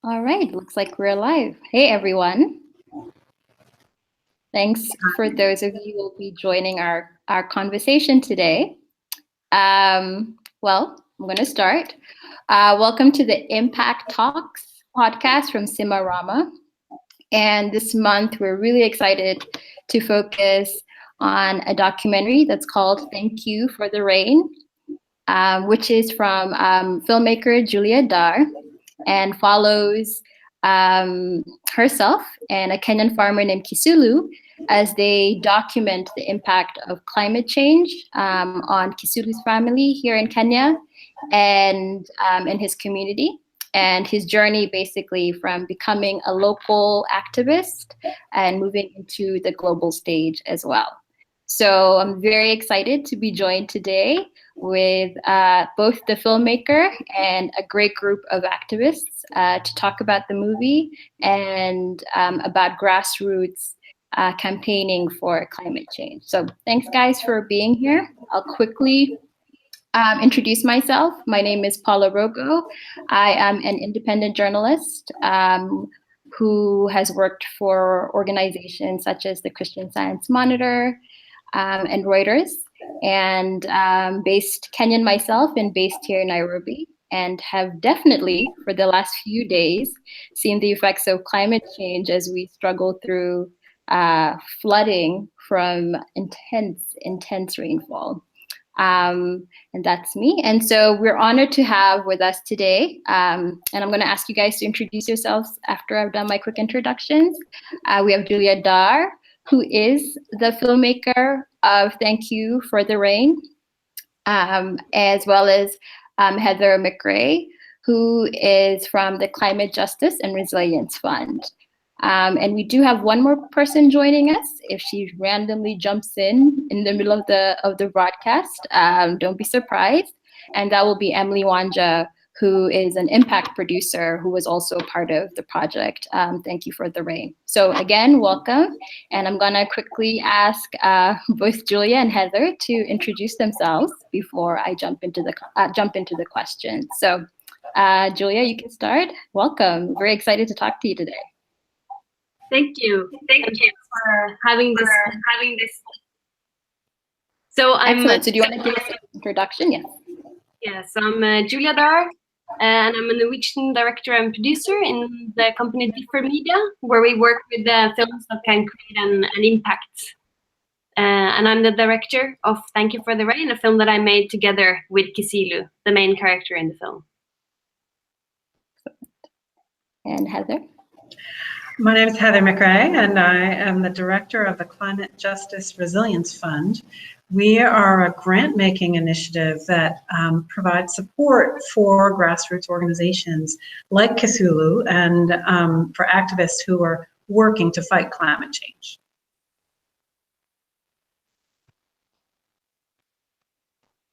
All right, looks like we're live. Hey, everyone. Thanks for those of you who will be joining our conversation today. Well, I'm going to start. Welcome to the Impact Talks podcast from Cimarama. And this month, we're really excited to focus on a documentary that's called Thank You for the Rain, which is from filmmaker Julia Dahr and follows herself and a Kenyan farmer named Kisulu as they document the impact of climate change on Kisulu's family here in Kenya and in his community, and his journey basically from becoming a local activist and moving into the global stage as well. So I'm very excited to be joined today with both the filmmaker and a great group of activists to talk about the movie and about grassroots campaigning for climate change. So thanks, guys, for being here. I'll quickly introduce myself. My name is Paula Rogo. I am an independent journalist who has worked for organizations such as the Christian Science Monitor and Reuters, and based Kenyan myself and based here in Nairobi, and have definitely for the last few days seen the effects of climate change as we struggle through flooding from intense rainfall. And that's me. And so we're honored to have with us today, and I'm going to ask you guys to introduce yourselves after I've done my quick introductions. We have Julia Dahr, who is the filmmaker of Thank You for the Rain, as well as Heather McGray, who is from the Climate Justice and Resilience Fund. And we do have one more person joining us. If she randomly jumps in the middle of the broadcast, don't be surprised. And that will be Emily Wanja, who is an impact producer who was also part of the project. Thank You for the Rain. So again, welcome. And I'm gonna quickly ask both Julia and Heather to introduce themselves before I jump into the questions. So Julia, you can start. Welcome. Very excited to talk to you today. Thank you. Thank you for having this. So excellent. So do you want to give us an introduction? Yes. Yes, I'm Julia Dahr, and I'm a Norwegian director and producer in the company Dahr Media, where we work with films that can create an impact. And I'm the director of Thank You for the Rain, a film that I made together with Kisulu, the main character in the film. And Heather? My name is Heather McGray, and I am the director of the Climate Justice Resilience Fund. We are a grant-making initiative that provides support for grassroots organizations like Kisulu and for activists who are working to fight climate change.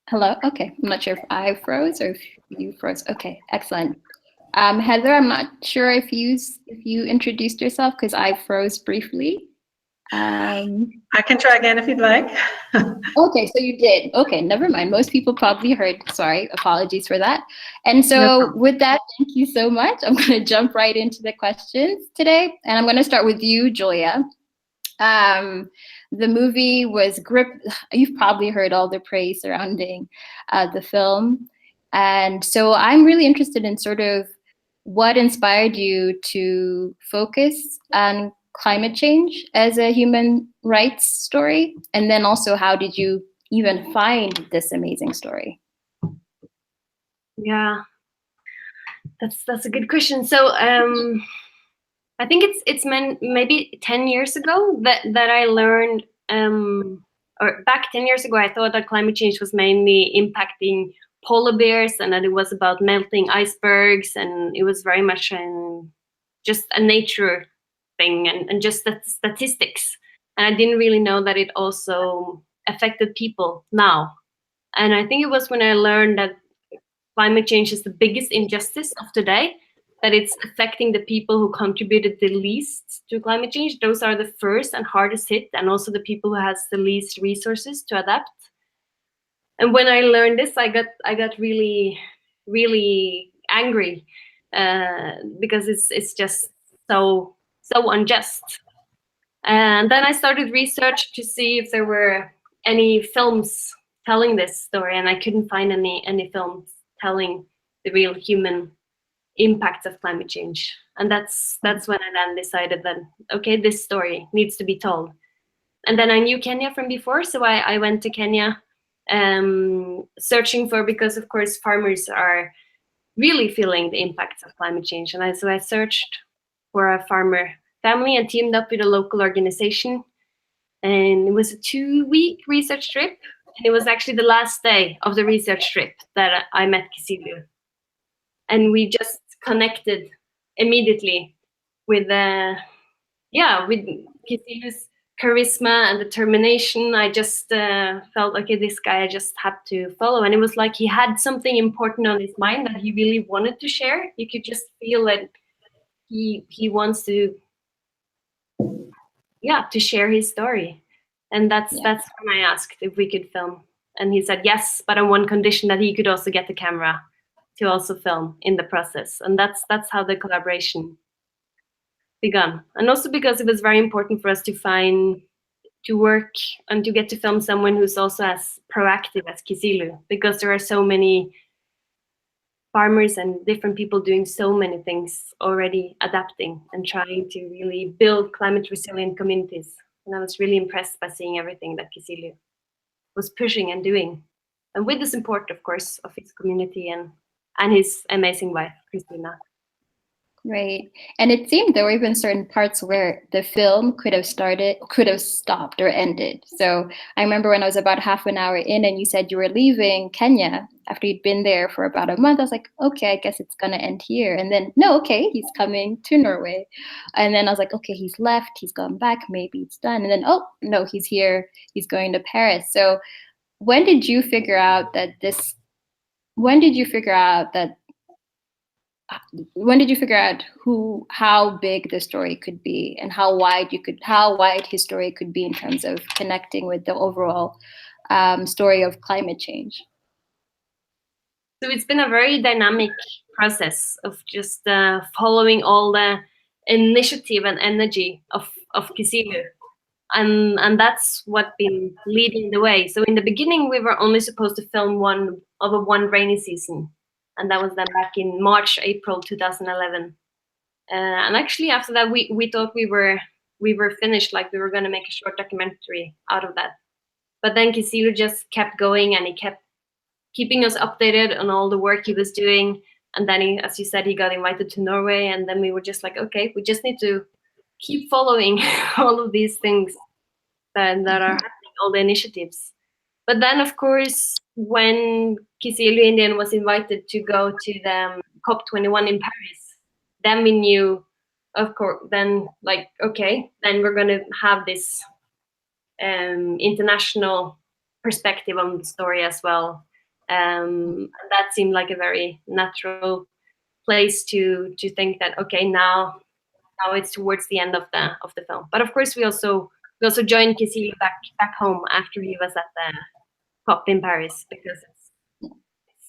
Hello? Okay, I'm not sure if I froze or if you froze. Okay, excellent. Heather, I'm not sure if you introduced yourself because I froze briefly. I can try again if you'd like. Okay, so you did. Okay, never mind. Most people probably heard. Sorry, apologies for that. And so with that, thank you so much. I'm going to jump right into the questions today. And I'm going to start with you, Julia. The movie was gripped. You've probably heard all the praise surrounding the film. And so I'm really interested in sort of what inspired you to focus on climate change as a human rights story? And then also, how did you even find this amazing story? Yeah, that's a good question. So I think it's maybe 10 years ago that I learned, or back 10 years ago, I thought that climate change was mainly impacting polar bears and that it was about melting icebergs, and it was very much just a nature thing and just statistics. And I didn't really know that it also affected people now. And I think it was when I learned that climate change is the biggest injustice of today, that it's affecting the people who contributed the least to climate change. Those are the first and hardest hit, and also the people who has the least resources to adapt. And when I learned this, I got really, really angry because it's just so unjust. And then I started research to see if there were any films telling this story, and I couldn't find any films telling the real human impacts of climate change. And that's when I then decided that, okay, this story needs to be told. And then I knew Kenya from before, so I went to Kenya searching for, because of course farmers are really feeling the impacts of climate change. And so I searched for a farmer family and teamed up with a local organization. And it was a 2-week research trip. And it was actually the last day of the research trip that I met Kisilu. And we just connected immediately with Kisilu's charisma and determination. I just felt, okay, this guy I just had to follow. And it was like he had something important on his mind that he really wanted to share. You could just feel that he wants to share his story. And that's when I asked if we could film. And he said yes, but on one condition, that he could also get the camera to also film in the process. And that's how the collaboration began. And also because it was very important for us to work and to get to film someone who's also as proactive as Kisilu, because there are so many farmers and different people doing so many things already, adapting and trying to really build climate resilient communities. And I was really impressed by seeing everything that Kisilu was pushing and doing, and with the support, of course, of his community and his amazing wife, Christina. Right. And it seemed there were even certain parts where the film could have stopped or ended. So I remember when I was about half an hour in and you said you were leaving Kenya after you'd been there for about a month, I was like, okay, I guess it's going to end here. And then, no, okay, he's coming to Norway. And then I was like, okay, he's left, he's gone back, maybe it's done. And then, oh, no, he's here, he's going to Paris. So when did you figure out how big the story could be and how wide his story could be in terms of connecting with the overall story of climate change? So it's been a very dynamic process of just following all the initiative and energy of Kisilu. And that's what been leading the way. So in the beginning, we were only supposed to film one rainy season. And that was then back in March, April 2011. And actually after that, we thought we were finished, like we were going to make a short documentary out of that. But then Kisilu just kept going, and he kept keeping us updated on all the work he was doing. And then he, as you said, he got invited to Norway. And then we were just like, okay, we just need to keep following all of these things that are happening, all the initiatives. But then, of course, when Kisilu Indian was invited to go to the COP21 in Paris, then we knew, of course, then like, okay, then we're going to have this international perspective on the story as well. And that seemed like a very natural place to think that, okay, now it's towards the end of the film. But of course, we also joined Kisilu back home after he was at the COP in Paris, because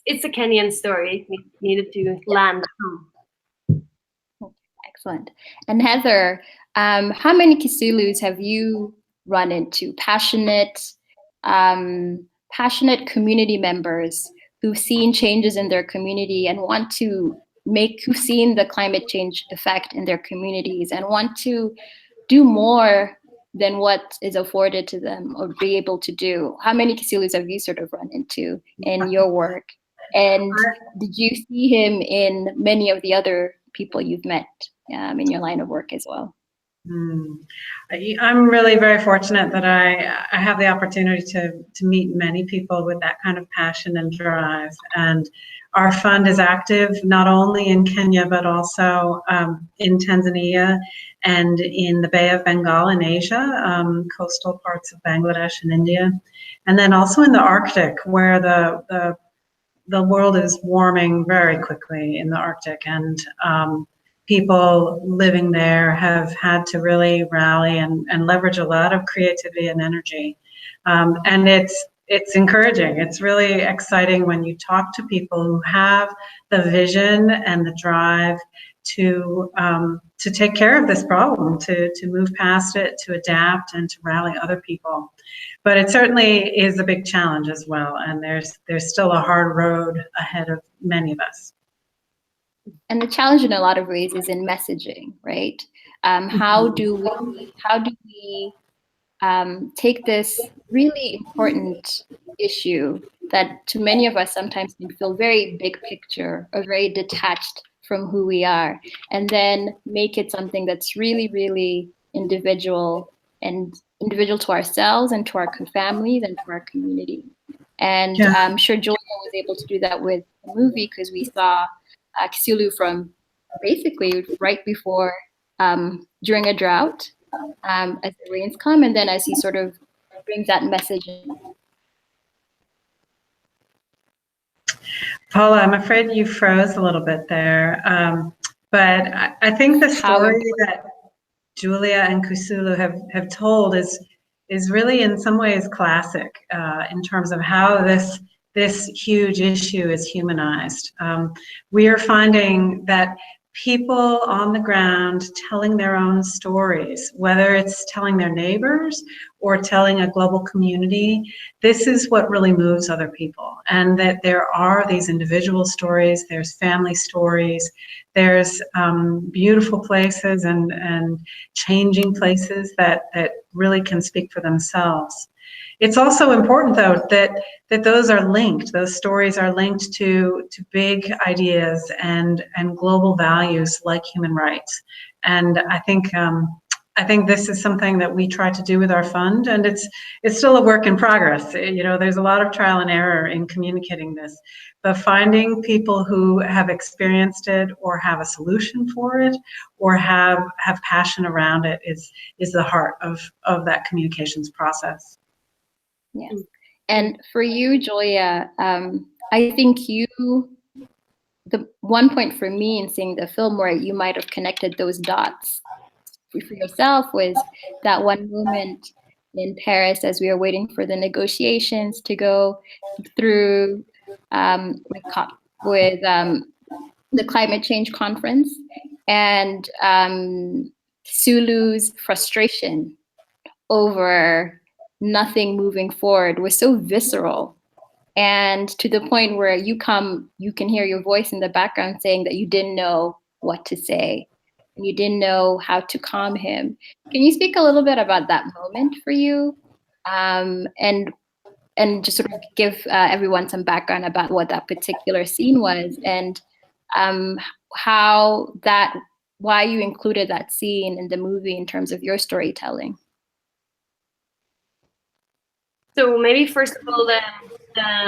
it's a Kenyan story. It needed to land at home. Excellent. And Heather, how many Kisilus have you run into? Passionate community members who've seen changes in their community and who've seen the climate change effect in their communities and want to do more than what is afforded to them or be able to do? How many Kisilus have you sort of run into in your work? And did you see him in many of the other people you've met in your line of work as well? I'm really very fortunate that I have the opportunity to meet many people with that kind of passion and drive. And our fund is active not only in Kenya, but also in Tanzania and in the Bay of Bengal in Asia, coastal parts of Bangladesh and India. And then also in the Arctic, where the world is warming very quickly in the Arctic. And people living there have had to really rally and leverage a lot of creativity and energy. And it's encouraging. It's really exciting when you talk to people who have the vision and the drive to take care of this problem, to move past it, to adapt, and to rally other people. But it certainly is a big challenge as well, and there's still a hard road ahead of many of us. And the challenge in a lot of ways is in messaging, right? How do we take this really important issue that to many of us sometimes can feel very big picture or very detached from who we are, and then make it something that's really, really individual to ourselves and to our families and to our community. And I'm sure Julia was able to do that with the movie, because we saw Kisulu from basically right before, during a drought, as the rains come, and then as he sort of brings that message in. Paula, I'm afraid you froze a little bit there, but I think the story that Julia and Kisulu have told is really in some ways classic in terms of how this huge issue is humanized. We are finding that people on the ground telling their own stories, whether it's telling their neighbors or telling a global community, this is what really moves other people. And that there are these individual stories, there's family stories, there's beautiful places and changing places that really can speak for themselves. It's also important, though, that those are linked. Those stories are linked to big ideas and global values like human rights. And I think this is something that we try to do with our fund, and it's still a work in progress. You know, there's a lot of trial and error in communicating this, but finding people who have experienced it or have a solution for it or have passion around it is the heart of that communications process. Yes. And for you, Julia, I think the one point for me in seeing the film where you might have connected those dots for yourself was that one moment in Paris as we were waiting for the negotiations to go through with the climate change conference, and Sulu's frustration over nothing moving forward was so visceral, and to the point where you can hear your voice in the background saying that you didn't know what to say and you didn't know how to calm him. Can you speak a little bit about that moment for you, and just sort of give everyone some background about what that particular scene was, and why you included that scene in the movie in terms of your storytelling? So maybe first of all, the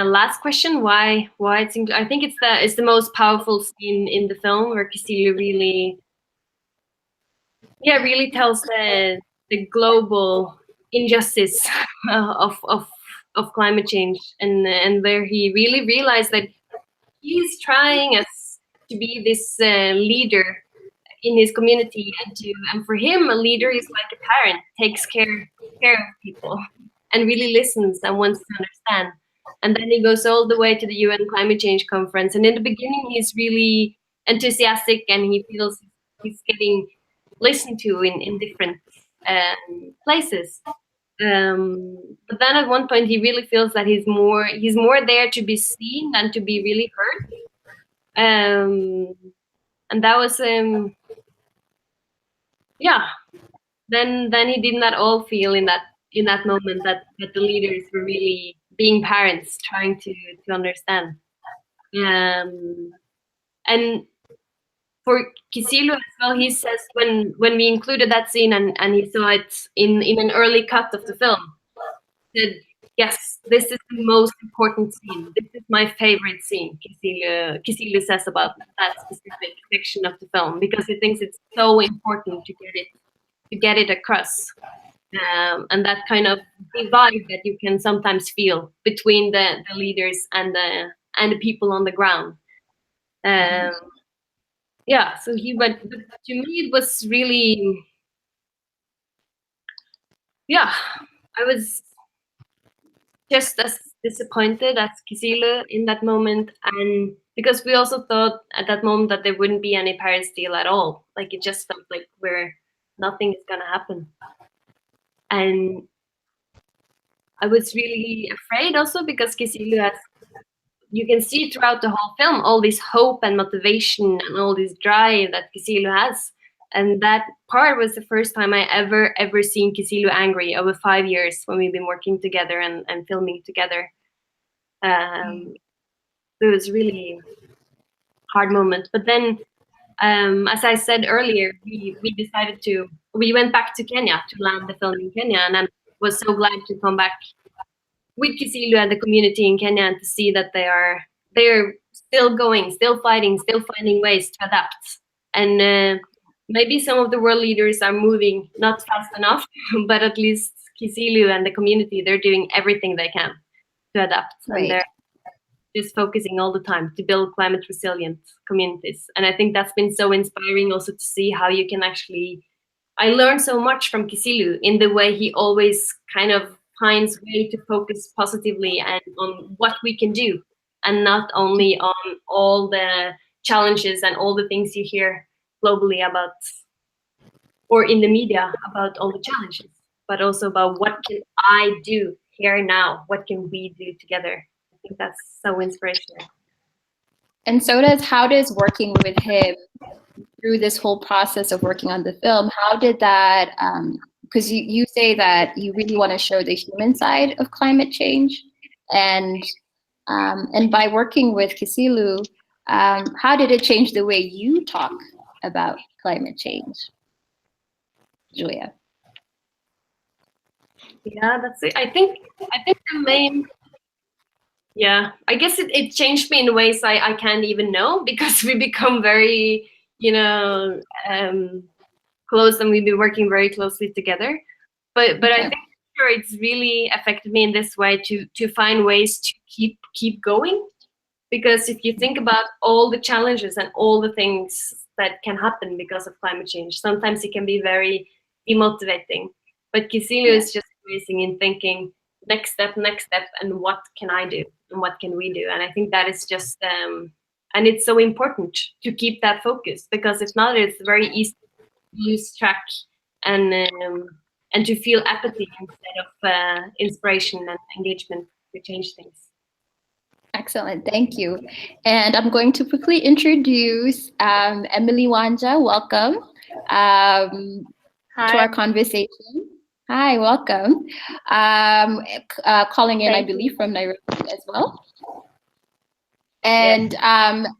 last question, why it's I think it's the most powerful scene in the film, where Kisulu really tells the global injustice of climate change, and where he really realized that he's trying to be this leader in his community, and for him a leader is like a parent, takes care of people and really listens and wants to understand. And then he goes all the way to the UN climate change conference, and in the beginning he's really enthusiastic and he feels he's getting listened to in different places. But then at one point he really feels that he's more there to be seen than to be really heard. And that was then he did not all feel in that moment that the leaders were really being parents trying to understand. And for Kisulu as well, he says when we included that scene and he saw it in an early cut of the film, said, yes, this is the most important scene. This is my favorite scene, Kisulu says about that specific section of the film, because he thinks it's so important to get it across. And that kind of divide that you can sometimes feel between the leaders and the people on the ground. So he went, but to me it was really, I was just as disappointed as Kisilu in that moment, and because we also thought at that moment that there wouldn't be any Paris deal at all. Like it just felt like nothing is gonna happen, and I was really afraid also because Kisilu has, you can see throughout the whole film all this hope and motivation and all this drive that Kisilu has. And that part was the first time I ever seen Kisilu angry over 5 years when we've been working together and filming together. It was really hard moment. But then, as I said earlier, we went back to Kenya to land the film in Kenya, and I was so glad to come back with Kisilu and the community in Kenya and to see that they're still going, still fighting, still finding ways to adapt. And maybe some of the world leaders are moving not fast enough, but at least Kisilu and the community, they're doing everything they can to adapt. Right. And they're just focusing all the time to build climate resilient communities. And I think that's been so inspiring also to see how you can actually, I learned so much from Kisilu in the way he always kind of finds way to focus positively and on what we can do, and not only on all the challenges and all the things you hear globally about or in the media about all the challenges, but also about what can I do here now? What can we do together? I think that's so inspirational. And so how does working with him through this whole process of working on the film, how did that, because you say that you really want to show the human side of climate change, and by working with Kisilu, how did it change the way you talk about climate change, Julia? Yeah, that's it. I think the main, yeah, I guess it changed me in ways I can't even know, because we become very, close, and we've been working very closely together. But I think it's really affected me in this way to find ways to keep going, because if you think about all the challenges and all the things that can happen because of climate change, sometimes it can be very demotivating. But Kisilu is just amazing in thinking next step, and what can I do and what can we do? And I think that is just and it's so important to keep that focus, because if not, it's very easy to lose track and to feel apathy instead of inspiration and engagement to change things. Excellent, thank you. And I'm going to quickly introduce Emily Wanja. Welcome to our conversation. Hi, welcome. Calling in, I believe, from Nairobi as well. And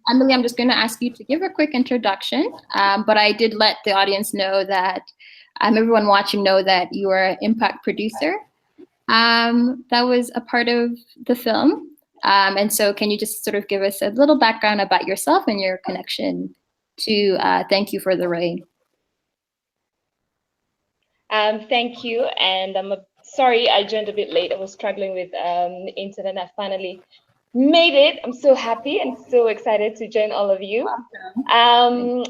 Emily, I'm just going to ask you to give a quick introduction, but I did let the audience know that everyone watching know that you are an impact producer that was a part of the film. And so can you just sort of give us a little background about yourself and your connection to Thank You for the Rain? Thank you, and I'm sorry I joined a bit late. I was struggling with the internet. I finally made it. I'm so happy and so excited to join all of you. I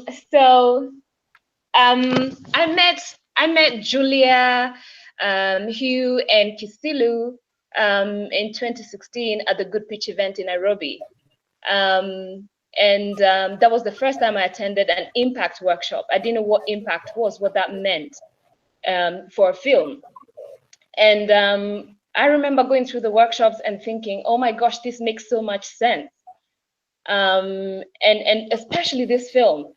met Julia, Hugh, and Kisilu in 2016 at the Good Pitch event in Nairobi. That was the first time I attended an impact workshop. I didn't know what impact was, what that meant for a film. And I remember going through the workshops and thinking, oh my gosh, this makes so much sense. And especially this film,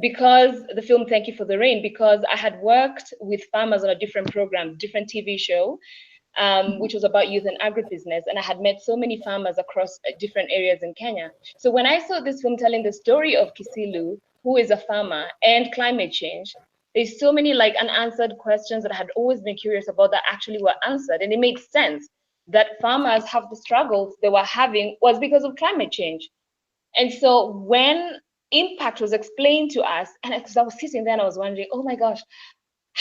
because the film Thank You for the Rain, because I had worked with farmers on a different program, different TV show, which was about youth and agribusiness. And I had met so many farmers across different areas in Kenya. So when I saw this film telling the story of Kisilu, who is a farmer, and climate change, there's so many unanswered questions that I had always been curious about that actually were answered. And it made sense that farmers have the struggles they were having was because of climate change. And so when impact was explained to us, and because I was sitting there and I was wondering, oh my gosh,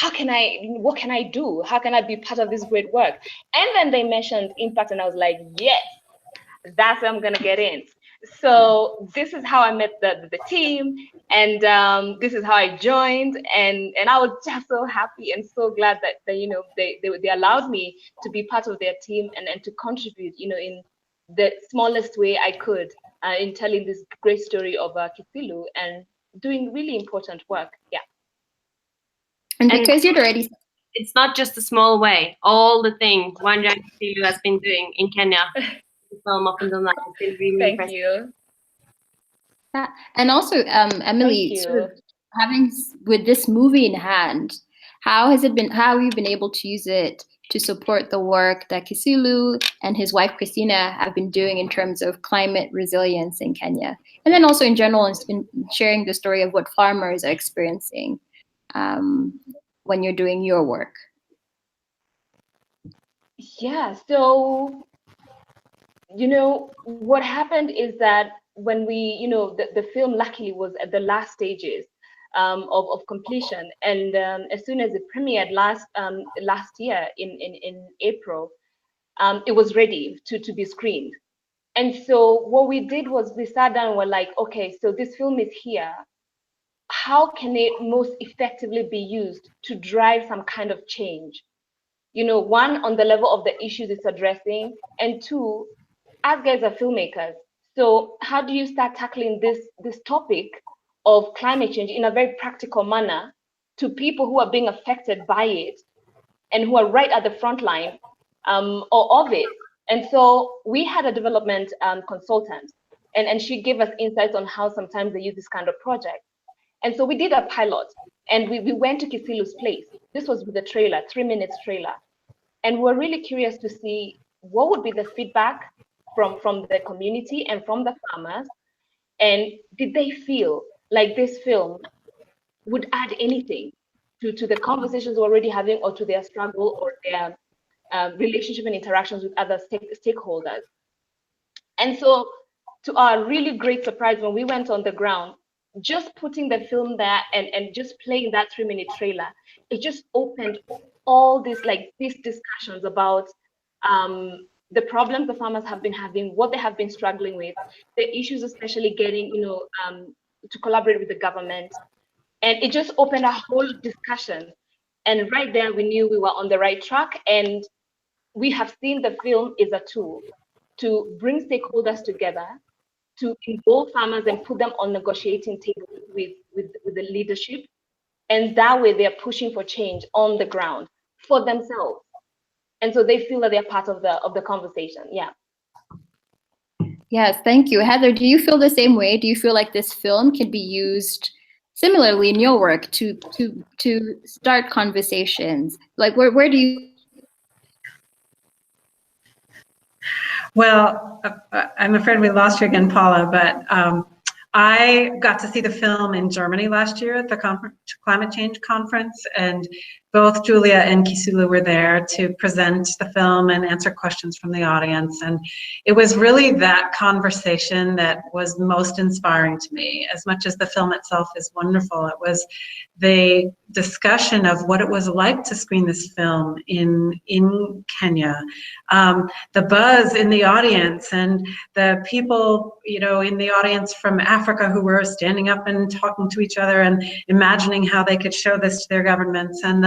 what can I do? How can I be part of this great work? And then they mentioned impact and I was like, yes, that's where I'm gonna get in. So this is how I met the team, and this is how I joined, and I was just so happy and so glad that they allowed me to be part of their team and to contribute, in the smallest way I could, in telling this great story of Kisilu and doing really important work. Yeah. And because you'd already, it's not just a small way. All the things Wanja and Kisilu has been doing in Kenya, the film Up and Down Life, has been really Thank impressive. you. yeah. And also, Emily, Thank sort you. of having with this movie in hand, how have you been able to use it to support the work that Kisilu and his wife Christina have been doing in terms of climate resilience in Kenya, and then also in general in sharing the story of what farmers are experiencing when you're doing your work? Yeah, so what happened is that when we, the film luckily was at the last stages of completion, and as soon as it premiered last year in April, it was ready to be screened. And so what we did was we sat down and were like, okay, so this film is here. How can it most effectively be used to drive some kind of change? One, on the level of the issues it's addressing, and two, us guys are filmmakers. So how do you start tackling this topic of climate change in a very practical manner to people who are being affected by it and who are right at the front line of it? And so we had a development consultant, and she gave us insights on how sometimes they use this kind of project. And so we did a pilot, and we went to Kisilu's place. This was with a trailer, 3 minutes trailer. And we're really curious to see what would be the feedback from the community and from the farmers. And did they feel like this film would add anything to the conversations we're already having, or to their struggle, or their relationship and interactions with other stakeholders? And so, to our really great surprise, when we went on the ground, just putting the film there and just playing that 3-minute trailer, it just opened all these discussions about the problems the farmers have been having, what they have been struggling with, the issues, especially getting to collaborate with the government. And it just opened a whole discussion. And right there, we knew we were on the right track. And we have seen the film is a tool to bring stakeholders together, to involve farmers and put them on negotiating tables with the leadership. And that way they're pushing for change on the ground for themselves. And so they feel that they're part of the conversation. Yeah. Yes, thank you. Heather, do you feel the same way? Do you feel like this film can be used similarly in your work to start conversations? Like where do you? Well, I'm afraid we lost you again, Paula, but I got to see the film in Germany last year at the climate change conference, and both Julia and Kisilu were there to present the film and answer questions from the audience. And it was really that conversation that was most inspiring to me. As much as the film itself is wonderful, it was the discussion of what it was like to screen this film in Kenya, the buzz in the audience, and the people, in the audience from Africa who were standing up and talking to each other and imagining how they could show this to their governments, and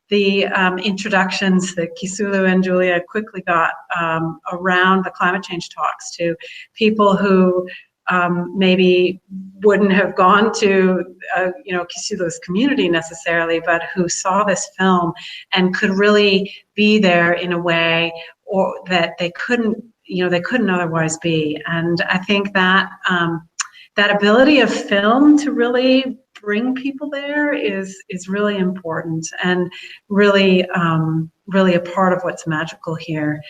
the introductions that Kisilu and Julia quickly got around the climate change talks to people who maybe wouldn't have gone to Kisilu's community necessarily, but who saw this film and could really be there in a way or that they couldn't otherwise be. And I think that that ability of film to really bring people there is really important, and really really a part of what's magical here.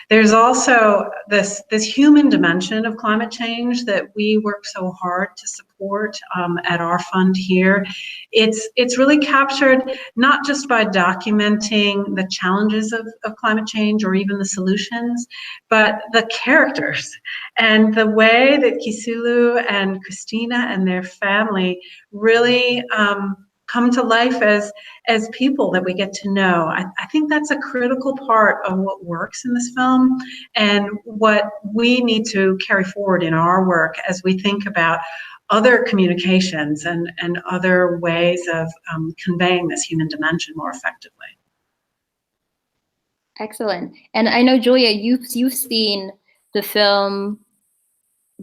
There's also this human dimension of climate change that we work so hard to support at our fund here. It's really captured not just by documenting the challenges of climate change or even the solutions, but the characters and the way that Kisilu and Christina and their family really come to life as people that we get to know. I think that's a critical part of what works in this film and what we need to carry forward in our work as we think about other communications and other ways of conveying this human dimension more effectively. Excellent. And I know, Julia, you've seen the film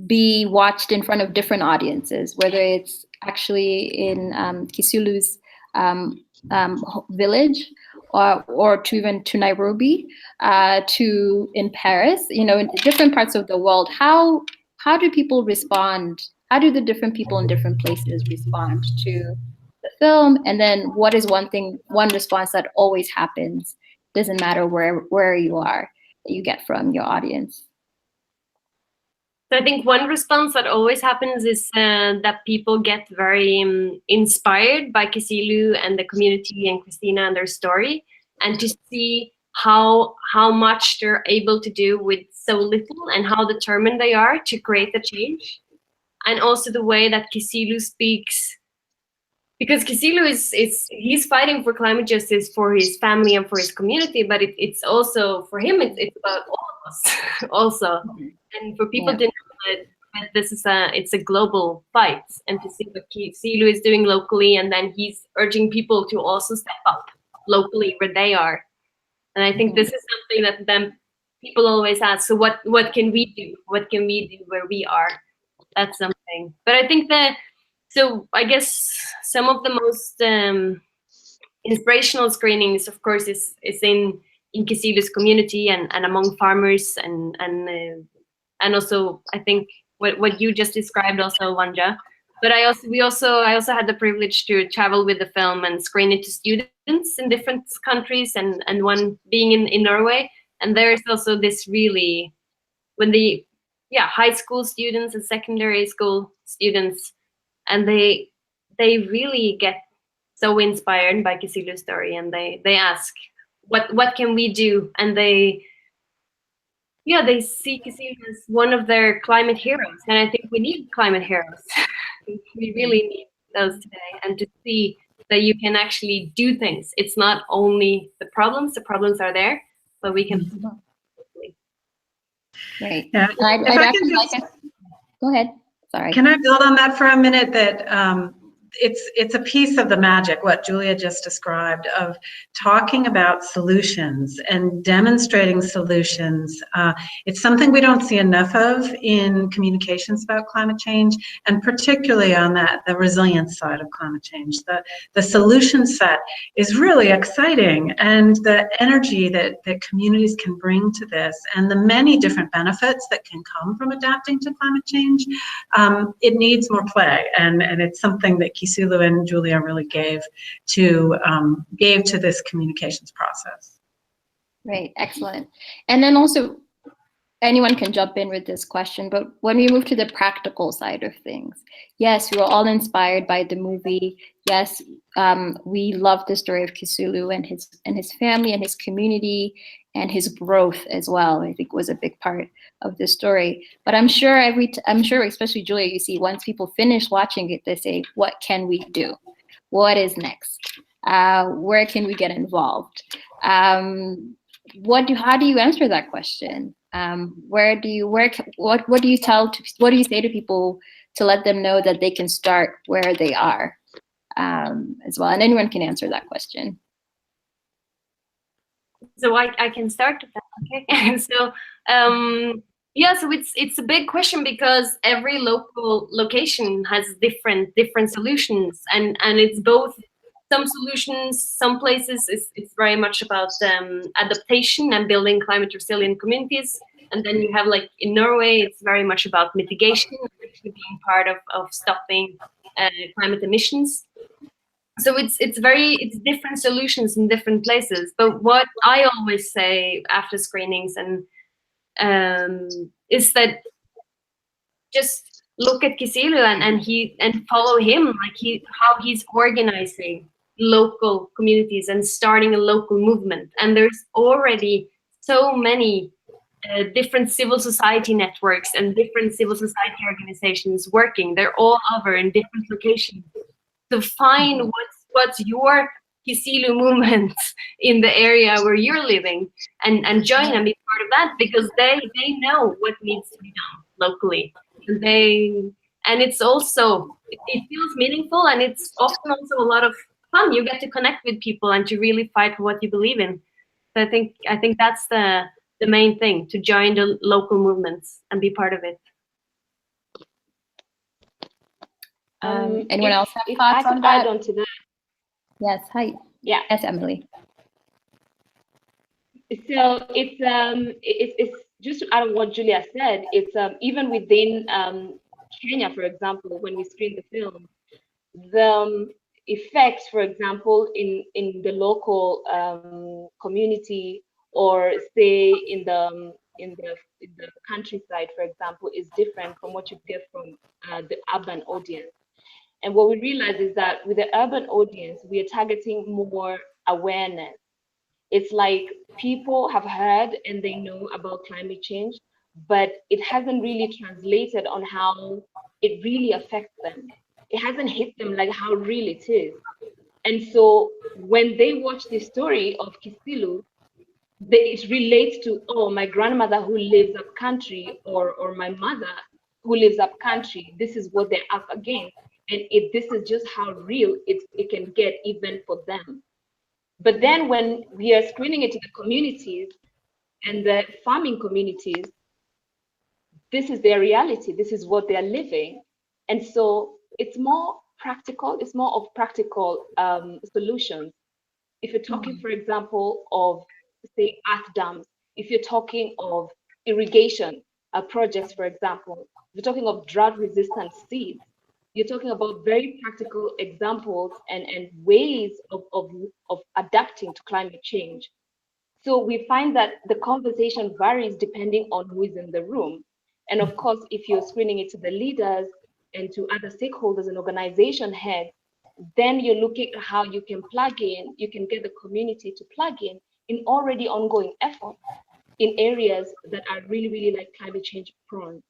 be watched in front of different audiences, whether it's actually in Kisulu's village, or to even to Nairobi, to in Paris, you know, in different parts of the world. How do people respond? How do the different people in different places respond to the film? And then what is one response that always happens, doesn't matter where you are, that you get from your audience? So I think one response that always happens is that people get very inspired by Kisilu and the community and Christina and their story, and to see how much they're able to do with so little and how determined they are to create the change. And also the way that Kisilu speaks, because Kisilu he's fighting for climate justice for his family and for his community, but it's also for him, it's about all of us also. And for people to know that this is it's a global fight, and to see what Kisilu is doing locally, and then he's urging people to also step up locally where they are. And I think this is something that then people always ask, so what can we do? What can we do where we are? That's something. But I think so I guess some of the most inspirational screenings, of course, is in Kisilu's community and among farmers and also I think what you just described also, Wanja. But I also had the privilege to travel with the film and screen it to students in different countries, and one being in Norway. And there's also this really, when the high school students and secondary school students, and they really get so inspired by Kisilu's story, and they ask, what can we do? And they see Kisilu as one of their climate heroes, and I think we need climate heroes. We really need those today, and to see that you can actually do things. It's not only the problems are there, but we can. Right. Yeah. Go ahead. Sorry. Can I build on that for a minute? That it's a piece of the magic, what Julia just described, of talking about solutions and demonstrating solutions. It's something we don't see enough of in communications about climate change, and particularly on the resilience side of climate change. The solution set is really exciting, and the energy that communities can bring to this, and the many different benefits that can come from adapting to climate change, it needs more play, and it's something that Kisilu and Julia really gave to this communications process. Right, excellent. And then also, anyone can jump in with this question, but when we move to the practical side of things, yes, we were all inspired by the movie. Yes, we love the story of Kisilu and his family and his community and his growth as well. I think was a big part of the story. But I'm sure especially Julia, you see once people finish watching it, they say, "What can we do? What is next? Where can we get involved?" How do you answer that question? What do you say to people to let them know that they can start where they are as well? And anyone can answer that question. So I can start with that, okay? So so it's a big question, because every location has different solutions, and it's both. Some solutions, some places, it's very much about adaptation and building climate resilient communities. And then you have, like in Norway, it's very much about mitigation, actually being part of stopping climate emissions. So it's different solutions in different places. But what I always say after screenings is that just look at Kisilu and follow him, like how he's organizing local communities and starting a local movement. And there's already so many different civil society networks and different civil society organizations working. They're all over in different locations to find what's your Kisilu movement in the area where you're living, and join and be part of that, because they know what needs to be done locally, and it's also, it feels meaningful, and it's often also a lot of fun. You get to connect with people and to really fight for what you believe in. So I think that's the main thing, to join the local movements and be part of it. Anyone else have if thoughts I on could that? add on to that. Yes, hi. Yeah. Yes, Emily. So it's just to add on what Julia said. It's even within Kenya, for example, when we screen the film, the effects, for example, in the local community, or say in the countryside, for example, is different from what you get from the urban audience. And what we realize is that with the urban audience, we are targeting more awareness. It's like people have heard and they know about climate change, but it hasn't really translated on how it really affects them. It hasn't hit them like how real it is. And so when they watch the story of Kisilu, it relates to, oh, my grandmother who lives up country, or my mother who lives up country. This is what they're up against. And this is just how real it can get even for them. But then when we are screening it to the communities and the farming communities, this is their reality. This is what they're living. And so it's more practical. It's more of practical solutions. If you're talking, for example, of, say, earth dams, if you're talking of irrigation projects, for example, if you're talking of drought-resistant seeds, you're talking about very practical examples and ways of adapting to climate change. So we find that the conversation varies depending on who is in the room. And of course, if you're screening it to the leaders and to other stakeholders and organization heads, then you're looking at how you can plug in, you can get the community to plug in already ongoing efforts in areas that are really, really like climate change prone.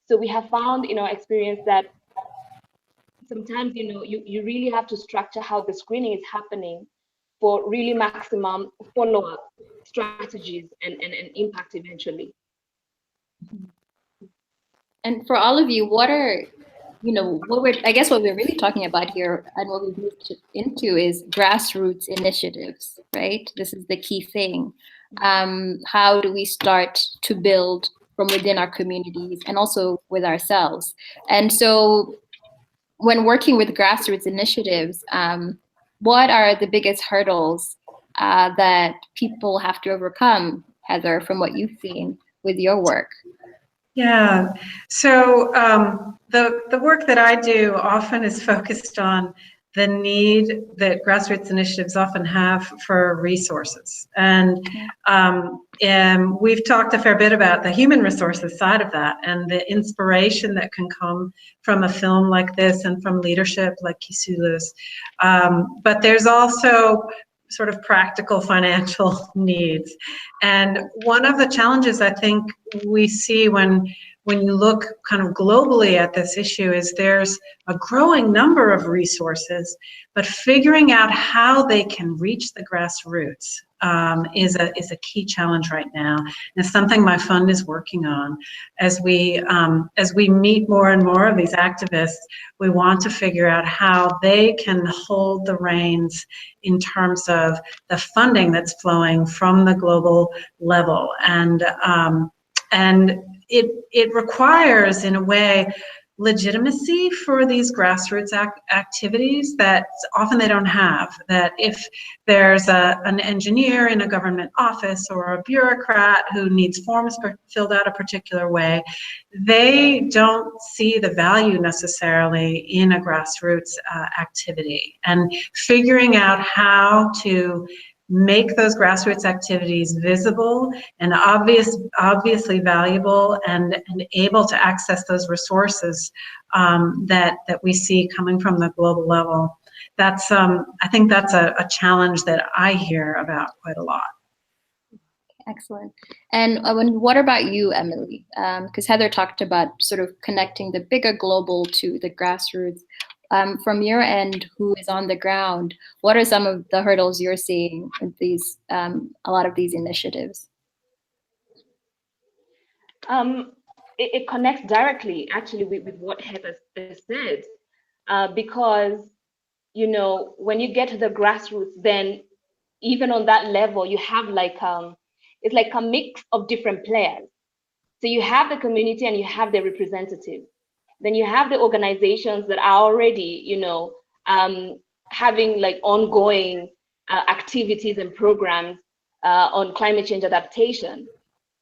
So we have found in our experience that sometimes, you really have to structure how the screening is happening for really maximum follow-up strategies and impact eventually. And for all of you, what are, I guess what we're really talking about here and what we've moved into is grassroots initiatives, right? This is the key thing. How do we start to build from within our communities and also with ourselves? And so when working with grassroots initiatives, what are the biggest hurdles that people have to overcome, Heather, from what you've seen with your work? Yeah, so the work that I do often is focused on the need that grassroots initiatives often have for resources. And we've talked a fair bit about the human resources side of that and the inspiration that can come from a film like this and from leadership like Kisilu's. But there's also sort of practical financial needs. And one of the challenges I think we see when you look kind of globally at this issue is there's a growing number of resources, but figuring out how they can reach the grassroots is a key challenge right now. And it's something my fund is working on. As we meet more and more of these activists, we want to figure out how they can hold the reins in terms of the funding that's flowing from the global level. And it requires, in a way, legitimacy for these grassroots activities that often they don't have. That if there's an engineer in a government office or a bureaucrat who needs forms filled out a particular way, they don't see the value necessarily in a grassroots activity. And figuring out how to make those grassroots activities visible and obviously valuable and able to access those resources that we see coming from the global level. That's I think that's a challenge that I hear about quite a lot. Excellent. And what about you, Emily? Because Heather talked about sort of connecting the bigger global to the grassroots. from your end, who is on the ground, what are some of the hurdles you're seeing with these, a lot of these initiatives? It connects directly, actually, with what Heather said, because, you know, when you get to the grassroots, then even on that level, you have like, it's like a mix of different players. So you have the community and you have the representatives. Then you have the organizations that are already, you know, having like ongoing activities and programs on climate change adaptation.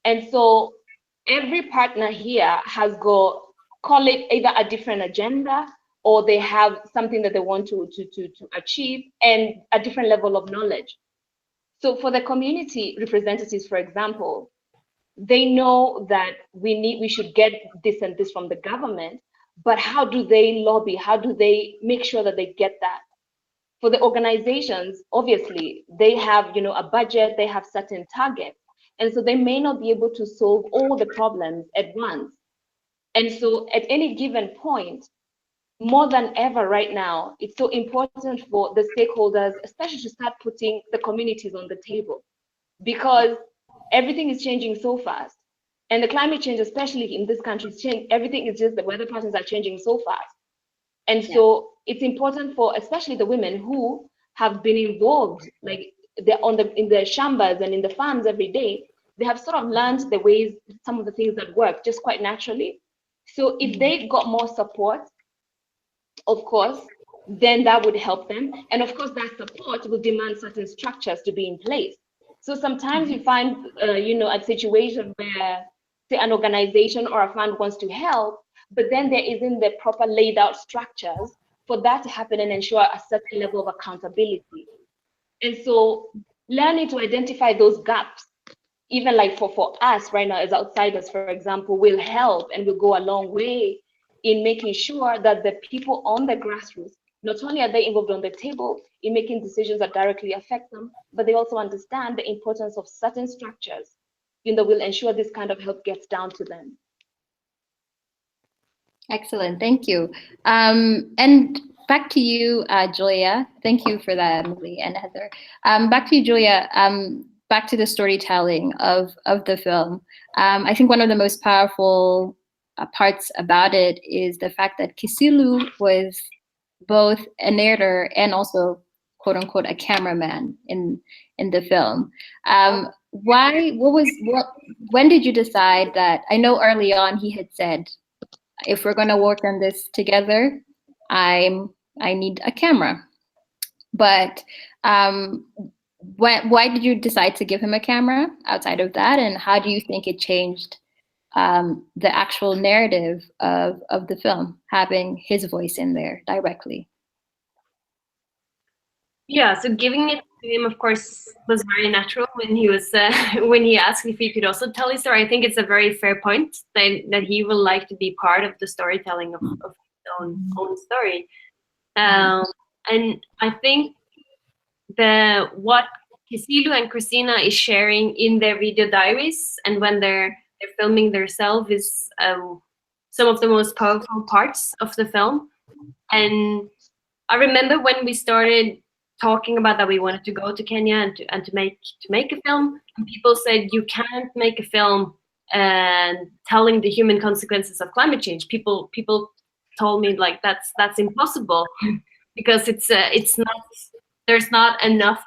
And so every partner here has got, call it either a different agenda, or they have something that they want to achieve, and a different level of knowledge. So for the community representatives, for example, they know that we should get this and this from the government, but how do they lobby? How do they make sure that they get that? For the organizations, obviously, they have, you know, a budget, they have certain targets. And so they may not be able to solve all the problems at once. And so at any given point, more than ever right now, it's so important for the stakeholders, especially to start putting the communities on the table, because everything is changing so fast. And the climate change, especially in this country, is changing. Everything is just, the weather patterns are changing so fast. And so it's important for especially the women who have been involved, like they're in the shambas and in the farms every day. They have sort of learned the ways, some of the things that work just quite naturally. So if they got more support, of course, then that would help them. And of course, that support will demand certain structures to be in place. So sometimes you find, you know, a situation where, say, an organization or a fund wants to help, but then there isn't the proper laid out structures for that to happen and ensure a certain level of accountability. And so learning to identify those gaps, even like for us right now as outsiders, for example, will help and will go a long way in making sure that the people on the grassroots, not only are they involved on the table in making decisions that directly affect them, but they also understand the importance of certain structures, you know, will ensure this kind of help gets down to them. Excellent, thank you. And back to you, Julia. Thank you for that, Emily and Heather. Back to you, Julia. Back to the storytelling of the film. I think one of the most powerful parts about it is the fact that Kisilu was both a narrator and also, quote unquote, a cameraman in the film. When did you decide that? I know early on he had said, if we're going to work on this together, I need a camera. But why did you decide to give him a camera outside of that? And how do you think it changed the actual narrative of the film, having his voice in there directly? Yeah, so giving it to him, of course, was very natural when he was when he asked if he could also tell his story. I think it's a very fair point that he would like to be part of the storytelling of his own story. And I think what Kisilu and Christina is sharing in their video diaries and when they're filming themselves is some of the most powerful parts of the film. And I remember when we started talking about that we wanted to go to Kenya and to make a film, and people said you can't make a film and telling the human consequences of climate change. People told me like that's impossible because it's not, there's not enough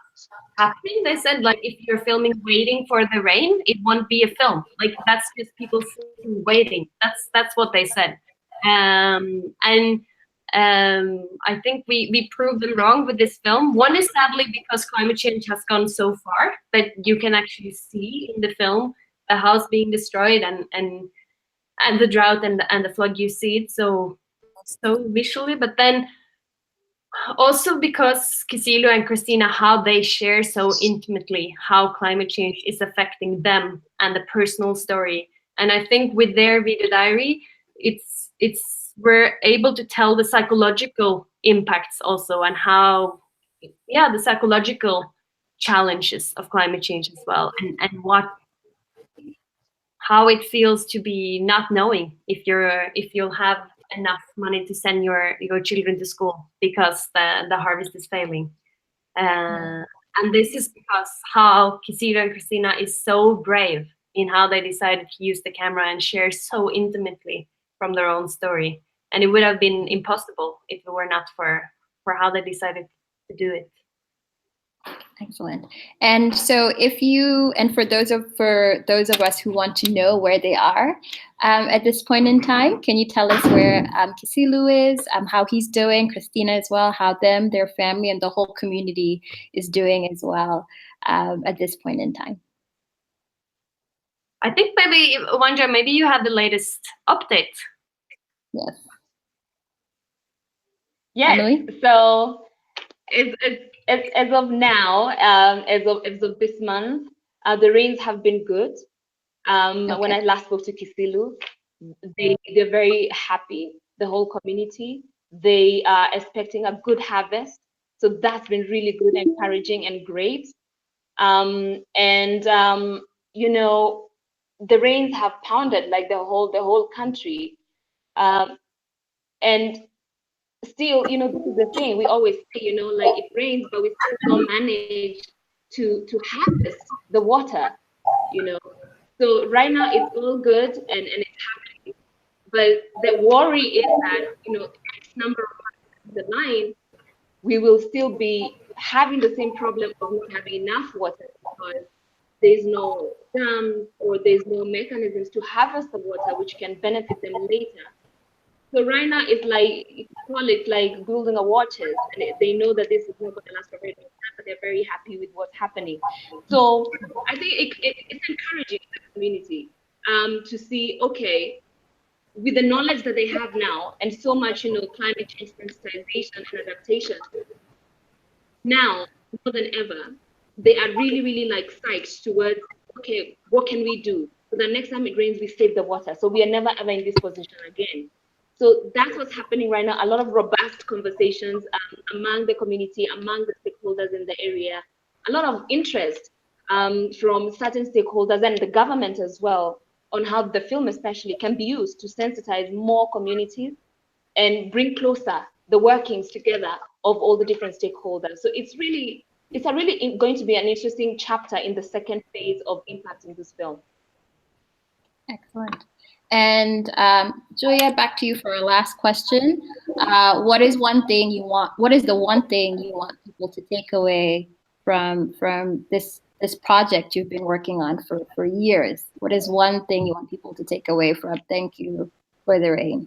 happening. They said like if you're filming waiting for the rain, it won't be a film. Like that's just people waiting. That's what they said. I think we proved them wrong with this film. One is sadly because climate change has gone so far that you can actually see in the film the house being destroyed and the drought and the flood. You see it so visually, but then also because Kisilu and Christina, how they share so intimately how climate change is affecting them and the personal story. And I think with their video diary, we're able to tell the psychological impacts also and how, the psychological challenges of climate change as well, and how it feels to be not knowing if you'll have enough money to send your children to school because the harvest is failing. And this is because how Kisilu and Christina is so brave in how they decided to use the camera and share so intimately from their own story. And it would have been impossible if it were not for how they decided to do it. Excellent. And so for those of us who want to know where they are at this point in time, can you tell us where Kisilu is, how he's doing, Christina as well, how their family and the whole community is doing as well at this point in time? I think maybe, Wanja, maybe you have the latest update. Yes. Yes. Emily? So as of now, as of this month, the rains have been good. Okay. When I last spoke to Kisilu, they're very happy, the whole community. They are expecting a good harvest. So that's been really good, encouraging, and great. You know, the rains have pounded like the whole country. And still, you know, this is the thing we always say, you know, like it rains, but we still don't manage to harvest the water, you know. So right now it's all good and it's happening. But the worry is that, you know, X number of months down the line, we will still be having the same problem of not having enough water because there's no dams or there's no mechanisms to harvest the water which can benefit them later. So right now it's like building a war chest, and they know that this is not going to last for very long time, but they're very happy with what's happening. So I think it's encouraging the community to see, okay, with the knowledge that they have now and so much, you know, climate change sensitization and adaptation, now more than ever, they are really like psyched towards, okay, what can we do? So the next time it rains, we save the water. So we are never ever in this position again. So that's what's happening right now. A lot of robust conversations among the community, among the stakeholders in the area, a lot of interest from certain stakeholders and the government as well on how the film especially can be used to sensitize more communities and bring closer the workings together of all the different stakeholders. So it's really going to be an interesting chapter in the second phase of impacting this film. Excellent. And Julia, back to you for a last question. What is the one thing you want people to take away from this project you've been working on for years? What is one thing you want people to take away from Thank You for the Rain?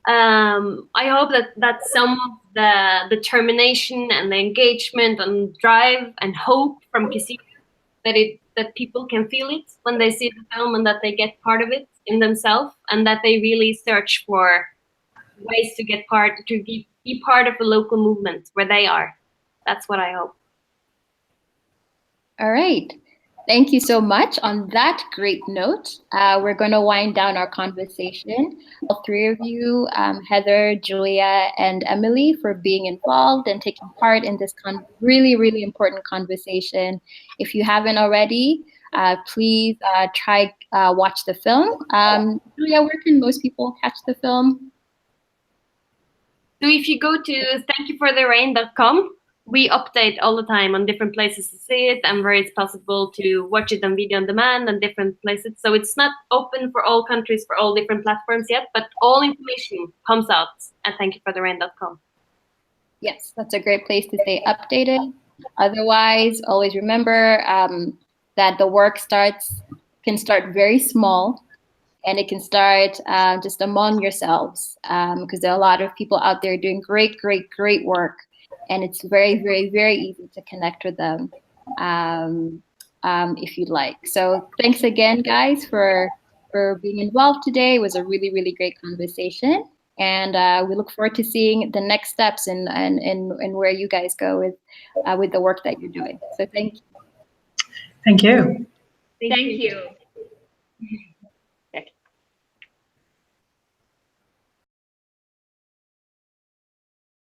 I hope that some of the determination and the engagement and drive and hope from Kisilu, that people can feel it when they see the film and that they get part of it in themselves and that they really search for ways to be part of a local movement where they are. That's what I hope. All right. Thank you so much. On that great note, we're going to wind down our conversation. All three of you, Heather, Julia, and Emily, for being involved and taking part in this really, really important conversation. If you haven't already, please try watch the film. Julia, where can most people catch the film? So if you go to thankyoufortherain.com, we update all the time on different places to see it and where it's possible to watch it on video on demand and different places. So it's not open for all countries, for all different platforms yet, but all information comes out at thankyoufortherain.com. Yes, that's a great place to stay updated. Otherwise, always remember that the work can start very small, and it can start just among yourselves, because there are a lot of people out there doing great work. And it's very, very, very easy to connect with them if you'd like. So thanks again, guys, for being involved today. It was a really, really great conversation. And we look forward to seeing the next steps and where you guys go with the work that you're doing. So thank you. Thank you. Thank you.